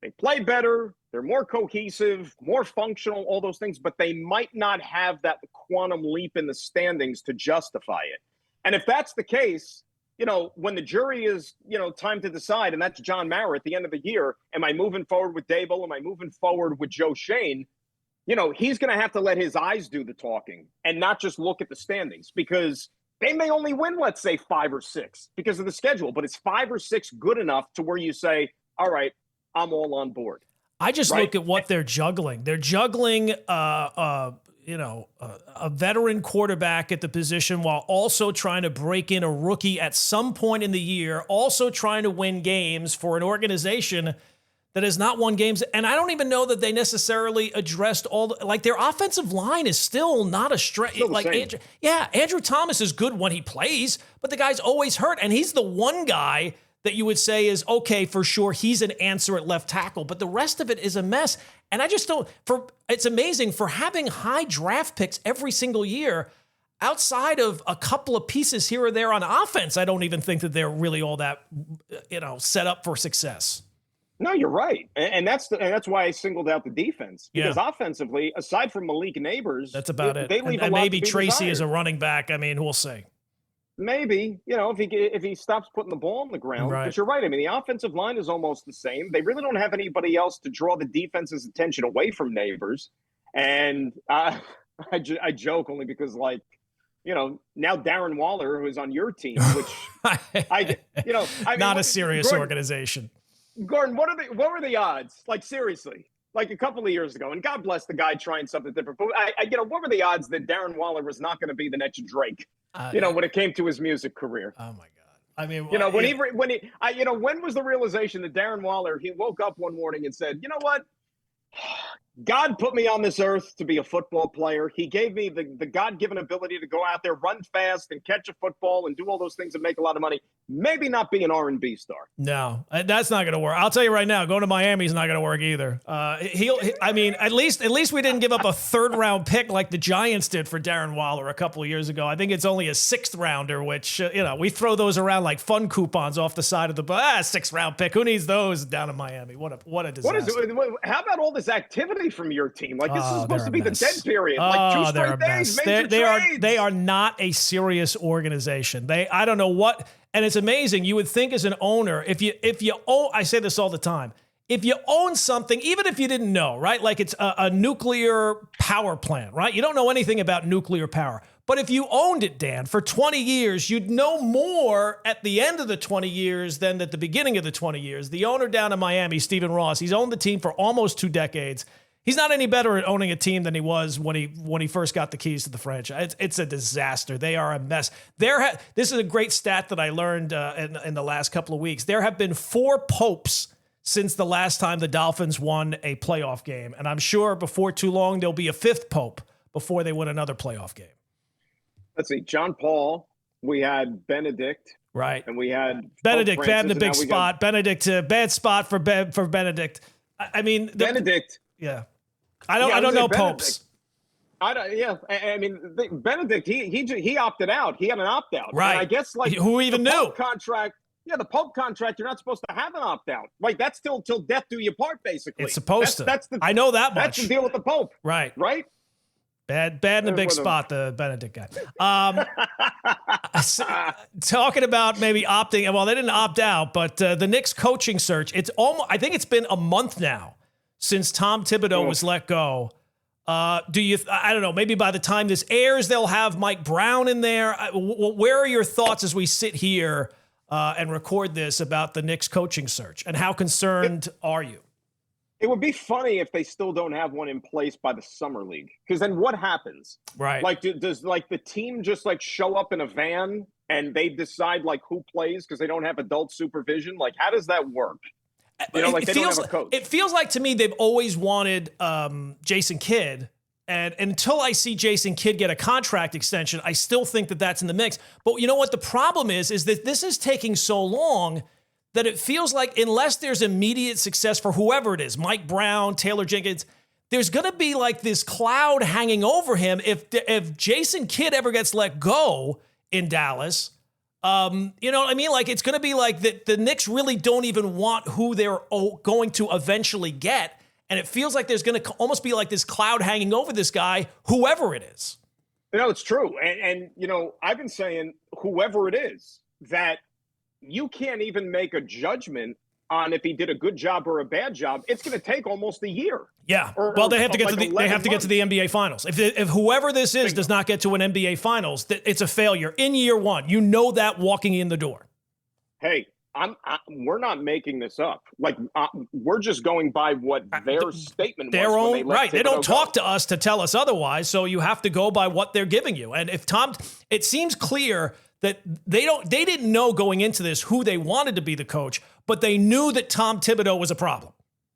They play better. They're more cohesive, more functional, all those things, but they might not have that quantum leap in the standings to justify it. And if that's the case, when the jury is, time to decide, and that's John Mara at the end of the year, am I moving forward with Dable? Am I moving forward with Joe Shane? He's going to have to let his eyes do the talking and not just look at the standings, because they may only win, let's say 5 or 6 because of the schedule, but it's 5 or 6 good enough to where you say, all right, I'm all on board.
I just look at what they're juggling. They're juggling, a veteran quarterback at the position while also trying to break in a rookie at some point in the year, also trying to win games for an organization that has not won games. And I don't even know that they necessarily addressed their offensive line is still not a strength. Andrew Thomas is good when he plays, but the guy's always hurt. And he's the one guy that you would say is, okay, for sure, he's an answer at left tackle, but the rest of it is a mess. And I just don't, it's amazing for having high draft picks every single year, outside of a couple of pieces here or there on offense, I don't even think that they're really all that, set up for success.
No, you're right. And that's why I singled out the defense, because offensively, aside from Malik Neighbors,
that's about it.
They leave
and
a lot
maybe
to be
Tracy
desired.
is a running back. I mean, we'll see.
Maybe, if he stops putting the ball on the ground.
Right.
But you're right. I mean, the offensive line is almost the same. They really don't have anybody else to draw the defense's attention away from Neighbors. And I joke only because, now Darren Waller, who is on your team, which
not a serious organization.
Gordon, what were the odds? Like, seriously, like a couple of years ago, and God bless the guy trying something different. But what were the odds that Darren Waller was not going to be the next Drake? When it came to his music career.
Oh my God! I mean,
when was the realization that Darren Waller, he woke up one morning and said, you know what? God put me on this earth to be a football player. He gave me the God-given ability to go out there, run fast, and catch a football, and do all those things and make a lot of money. Maybe not be an R&B star.
No, that's not going to work. I'll tell you right now, going to Miami is not going to work either. At least we didn't give up a 3rd-round pick like the Giants did for Darren Waller a couple of years ago. I think it's only a 6th-rounder, which, we throw those around like fun coupons off the side of the 6th-round pick. Who needs those down in Miami? What a disaster.
How about all this activity from your team? Like, this is supposed to be the dead period. Like 2 straight days, major trades.
They are not a serious organization. I don't know what, and it's amazing. You would think as an owner, if you own, I say this all the time, if you own something, even if you didn't know, right? Like it's a nuclear power plant, right? You don't know anything about nuclear power. But if you owned it, Dan, for 20 years, you'd know more at the end of the 20 years than at the beginning of the 20 years. The owner down in Miami, Stephen Ross, he's owned the team for almost 2 decades. He's not any better at owning a team than he was when he first got the keys to the franchise. It's a disaster. They are a mess. This is a great stat that I learned in the last couple of weeks. There have been 4 popes since the last time the Dolphins won a playoff game. And I'm sure before too long, there'll be a 5th pope before they win another playoff game.
Let's see. John Paul, we had Benedict.
Right.
And we had
Benedict, bad in the big spot. Benedict, bad spot for Benedict. I mean,
Benedict.
Yeah. I don't know popes.
I mean, Benedict, he opted out. He had an opt-out.
Right.
And I guess, like,
who even knew?
Contract. Yeah, the Pope contract, you're not supposed to have an opt-out. Like, that's till death do you part, basically.
It's supposed to.
That's
I know that much.
That's the deal with the Pope.
Right.
Right?
Bad in the big spot, the Benedict guy. Talking about maybe opting. Well, they didn't opt out, but the Knicks coaching search. I think it's been a month now since Tom Thibodeau was let go. I don't know. Maybe by the time this airs, they'll have Mike Brown in there. Where are your thoughts as we sit here and record this about the Knicks coaching search, and how concerned are you?
It would be funny if they still don't have one in place by the summer league, because then what happens?
Right.
Like, does like the team just like show up in a van and they decide like who plays because they don't have adult supervision? Like, how does that work? You know, like they don't have a coach.
It feels like to me they've always wanted Jason Kidd. And until I see Jason Kidd get a contract extension, I still think that that's in the mix. But you know what the problem is that this is taking so long that it feels like unless there's immediate success for whoever it is, Mike Brown, Taylor Jenkins, there's going to be like this cloud hanging over him. If Jason Kidd ever gets let go in Dallas, you know what I mean? Like, it's going to be like the Knicks really don't even want who they're going to eventually get. And it feels like there's going to almost be like this cloud hanging over this guy, whoever it is.
You know, it's true. And you know, I've been saying whoever it is, that you can't even make a judgment on if he did a good job or a bad job. It's going to take almost a year.
Yeah. They have to get to the NBA Finals. If whoever this is does not get to an NBA Finals, it's a failure in year one. You know that walking in the door.
Hey, we're not making this up. Like, we're just going by what their statement was.
Their own, right. They don't talk
to
to us to tell us otherwise, so you have to go by what they're giving you. And if it seems clear that they didn't know going into this who they wanted to be the coach, but they knew that Tom Thibodeau was a problem,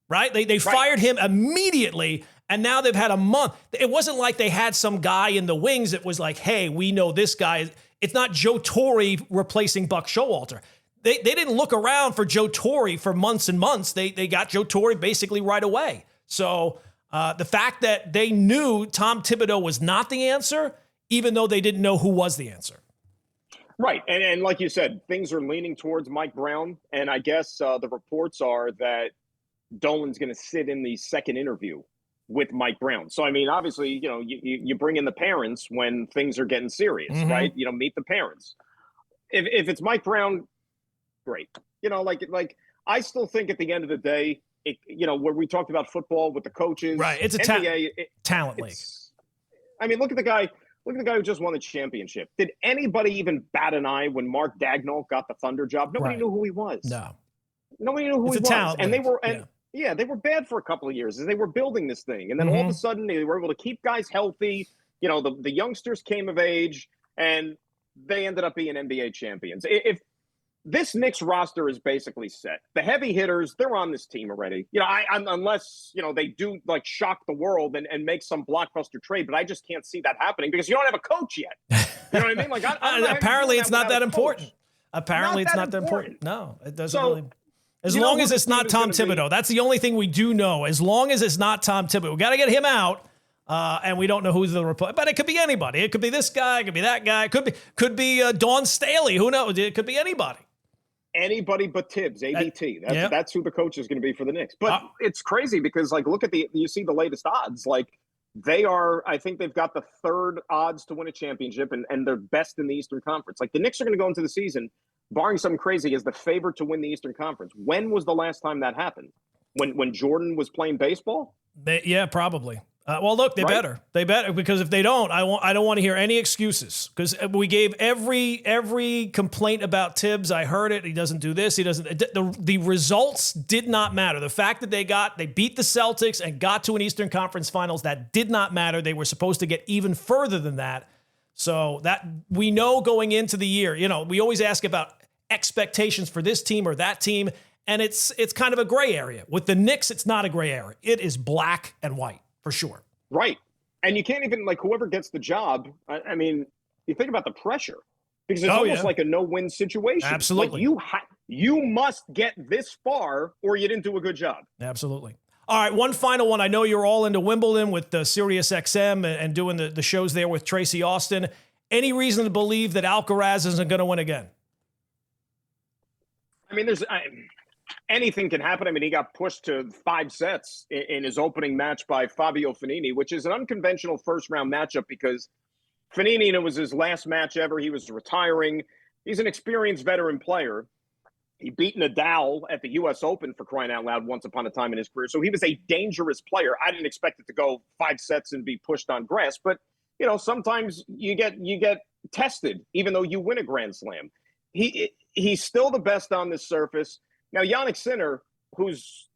right? They fired him immediately, and now they've had a month. It wasn't like they had some guy in the wings that was like, hey, we know this guy. It's not Joe Torre replacing Buck Showalter. They didn't look around for Joe Torre for months and months. They got Joe Torre basically right away. So the fact that they knew Tom Thibodeau was not the answer, even though they didn't know who was the answer.
Right. And like you said, things are leaning towards Mike Brown. And I guess the reports are that Dolan's going to sit in the second interview with Mike Brown. So, I mean, obviously, you know, you bring in the parents when things are getting serious, right? You know, meet the parents. If it's Mike Brown, great. You know, like I still think at the end of the day, you know, where we talked about football with the coaches.
Right. It's a talent league.
I mean, look at the guy who just won the championship. Did anybody even bat an eye when Mark Dagnall got the Thunder job? Nobody knew who he was.
No.
Nobody knew who he was. And they were they were bad for a couple of years as they were building this thing. And then all of a sudden they were able to keep guys healthy. You know, the youngsters came of age and they ended up being NBA champions. If this Knicks roster is basically set. The heavy hitters, they're on this team already. You know, unless, you know, they do like shock the world and make some blockbuster trade, but I just can't see that happening because you don't have a coach yet. You know what I mean? Like,
apparently it's not that important. Apparently it's not that important. No, it doesn't really. As long as it's not Tom Thibodeau. That's the only thing we do know. As long as it's not Tom Thibodeau. We got to get him out. And we don't know who's the replacement. But it could be anybody. It could be this guy. It could be that guy. It could be Dawn Staley. Who knows? It could be anybody.
Anybody but Tibbs, ABT. That's who the coach is going to be for the Knicks. But it's crazy because, like, look at you see the latest odds. Like, I think they've got the third odds to win a championship, and they're best in the Eastern Conference. Like, the Knicks are going to go into the season, barring something crazy, as the favorite to win the Eastern Conference. When was the last time that happened? When Jordan was playing baseball?
Yeah, probably. Well, look, they
Right?
better. They better, because if they don't, I don't want to hear any excuses, because we gave every complaint about Tibbs. I heard it. He doesn't do this. He doesn't. The results did not matter. The fact that they beat the Celtics and got to an Eastern Conference Finals, that did not matter. They were supposed to get even further than that. So that we know going into the year, we always ask about expectations for this team or that team, and it's kind of a gray area. With the Knicks, it's not a gray area. It is black and white. For sure.
Right. And you can't even, whoever gets the job, I mean, you think about the pressure, because it's almost like a no-win situation.
Absolutely.
You must get this far or you didn't do a good job.
Absolutely. All right, one final one. I know you're all into Wimbledon with the Sirius XM and doing the shows there with Tracy Austin. Any reason to believe that Alcaraz isn't going to win again?
I mean, anything can happen. I mean, he got pushed to 5 sets in his opening match by Fabio Fognini, which is an unconventional first-round matchup because Fognini, it was his last match ever. He was retiring. He's an experienced veteran player. He beat Nadal at the U.S. Open, for crying out loud, once upon a time in his career. So he was a dangerous player. I didn't expect it to go 5 sets and be pushed on grass. But, sometimes you get tested, even though you win a Grand Slam. He's still the best on this surface. Now, Jannik Sinner, who's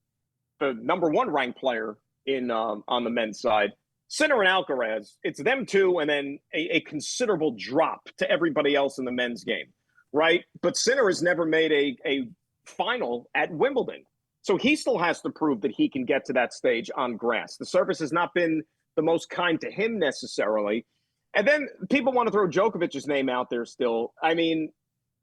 the number 1 ranked player on the men's side, Sinner and Alcaraz, it's them two and then a considerable drop to everybody else in the men's game, right? But Sinner has never made a final at Wimbledon. So he still has to prove that he can get to that stage on grass. The surface has not been the most kind to him necessarily. And then people want to throw Djokovic's name out there still. I mean,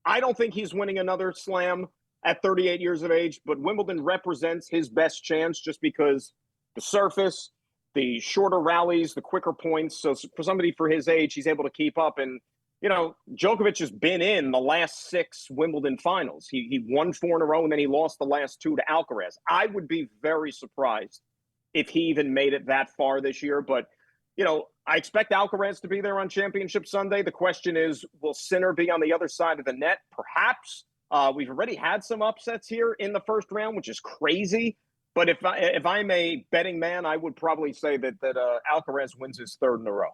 I don't think he's winning another slam at 38 years of age, but Wimbledon represents his best chance just because the surface, the shorter rallies, the quicker points. So for somebody for his age, he's able to keep up. And, Djokovic has been in the last 6 Wimbledon finals. He won 4 in a row, and then he lost the last 2 to Alcaraz. I would be very surprised if he even made it that far this year. But, I expect Alcaraz to be there on Championship Sunday. The question is, will Sinner be on the other side of the net? Perhaps. We've already had some upsets here in the first round, which is crazy. But if I'm a betting man, I would probably say that Alcaraz wins his 3rd in a row.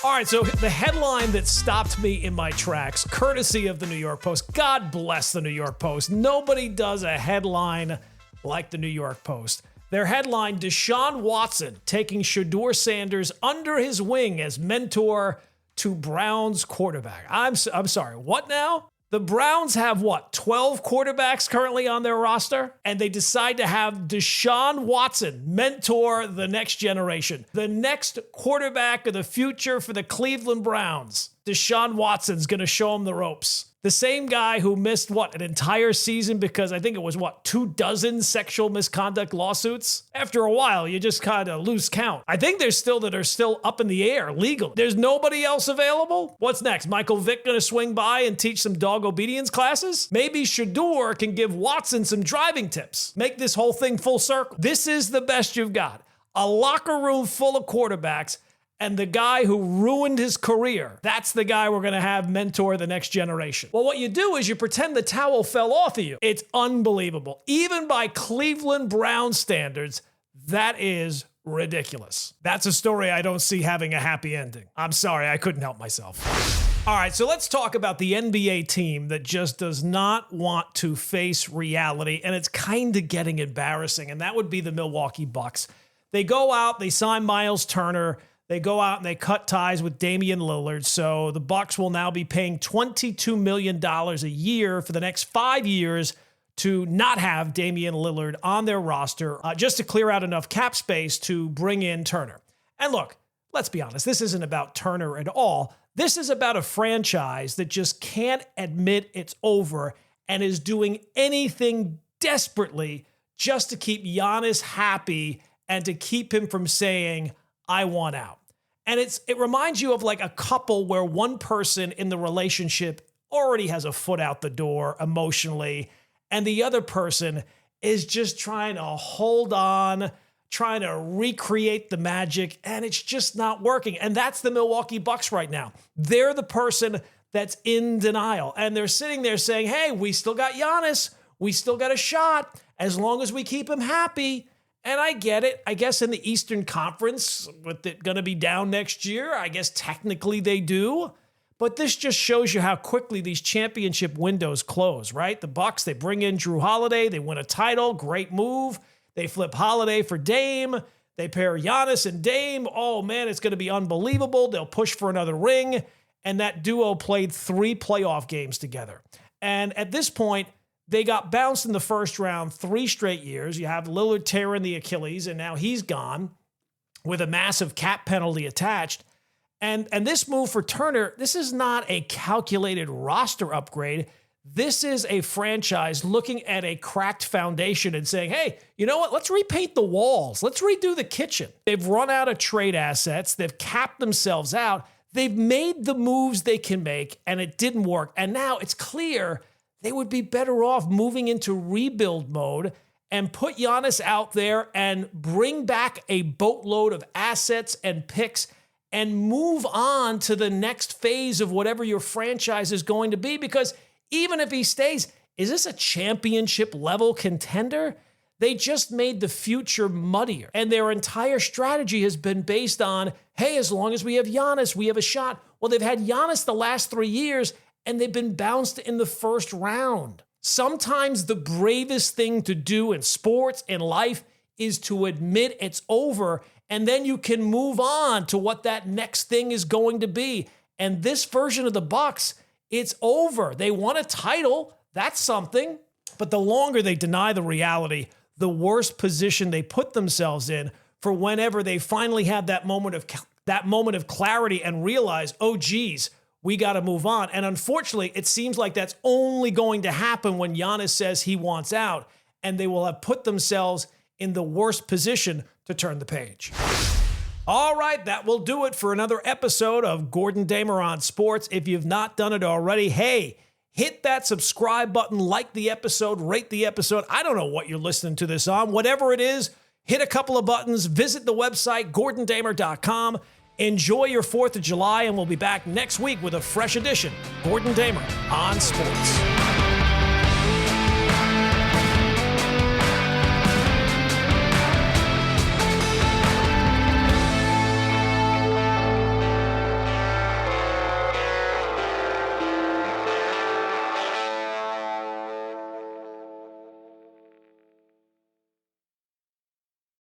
All right, so the headline that stopped me in my tracks, courtesy of the New York Post. God bless the New York Post. Nobody does a headline like the New York Post. Their headline, Deshaun Watson taking Shedeur Sanders under his wing as mentor to Browns quarterback. I'm sorry, what now? The Browns have 12 quarterbacks currently on their roster, and they decide to have Deshaun Watson mentor the next generation. The next quarterback of the future for the Cleveland Browns. Deshaun Watson's going to show them the ropes. The same guy who missed, an entire season because I think it was, 24 sexual misconduct lawsuits? After a while, you just kind of lose count. I think there's still that are still up in the air, legal. There's nobody else available? What's next? Michael Vick going to swing by and teach some dog obedience classes? Maybe Shedeur can give Watson some driving tips. Make this whole thing full circle. This is the best you've got. A locker room full of quarterbacks, and the guy who ruined his career, that's the guy we're going to have mentor the next generation. Well, what you do is you pretend the towel fell off of you. It's unbelievable. Even by Cleveland Browns standards, that is ridiculous. That's a story I don't see having a happy ending. I'm sorry, I couldn't help myself. All right, so let's talk about the NBA team that just does not want to face reality, and it's kind of getting embarrassing, and that would be the Milwaukee Bucks. They go out, they sign Miles Turner. They go out and they cut ties with Damian Lillard. So the Bucks will now be paying $22 million a year for the next 5 years to not have Damian Lillard on their roster, just to clear out enough cap space to bring in Turner. And look, let's be honest, this isn't about Turner at all. This is about a franchise that just can't admit it's over and is doing anything desperately just to keep Giannis happy and to keep him from saying, I want out. And it reminds you of like a couple where one person in the relationship already has a foot out the door emotionally, and the other person is just trying to hold on, trying to recreate the magic, and it's just not working. And that's the Milwaukee Bucks right now. They're the person that's in denial, and they're sitting there saying, hey, we still got Giannis. We still got a shot as long as we keep him happy. And I get it. I guess in the Eastern Conference, with it going to be down next year, I guess technically they do. But this just shows you how quickly these championship windows close, right? The Bucks, they bring in Drew Holiday. They win a title. Great move. They flip Holiday for Dame. They pair Giannis and Dame. Oh, man, it's going to be unbelievable. They'll push for another ring. And that duo played 3 playoff games together. And at this point, they got bounced in the first round 3 straight years. You have Lillard tearing the Achilles, and now he's gone with a massive cap penalty attached. And this move for Turner, this is not a calculated roster upgrade. This is a franchise looking at a cracked foundation and saying, hey, you know what? Let's repaint the walls. Let's redo the kitchen. They've run out of trade assets. They've capped themselves out. They've made the moves they can make, and it didn't work. And now it's clear they would be better off moving into rebuild mode and put Giannis out there and bring back a boatload of assets and picks and move on to the next phase of whatever your franchise is going to be. Because even if he stays, is this a championship level contender? They just made the future muddier. And their entire strategy has been based on, hey, as long as we have Giannis, we have a shot. Well, they've had Giannis the last 3 years, and they've been bounced in the first round. Sometimes the bravest thing to do in sports, in life, is to admit it's over, and then you can move on to what that next thing is going to be. And this version of the Bucks, it's over. They won a title. That's something. But the longer they deny the reality, the worse position they put themselves in for whenever they finally have that moment of clarity and realize, oh, geez, we got to move on. And unfortunately, it seems like that's only going to happen when Giannis says he wants out, and they will have put themselves in the worst position to turn the page. All right, that will do it for another episode of Gordon Damer on Sports. If you've not done it already, hey, hit that subscribe button, like the episode, rate the episode. I don't know what you're listening to this on. Whatever it is, hit a couple of buttons. Visit the website, GordonDamer.com. Enjoy your 4th of July, and we'll be back next week with a fresh edition, Gordon Damer on Sports.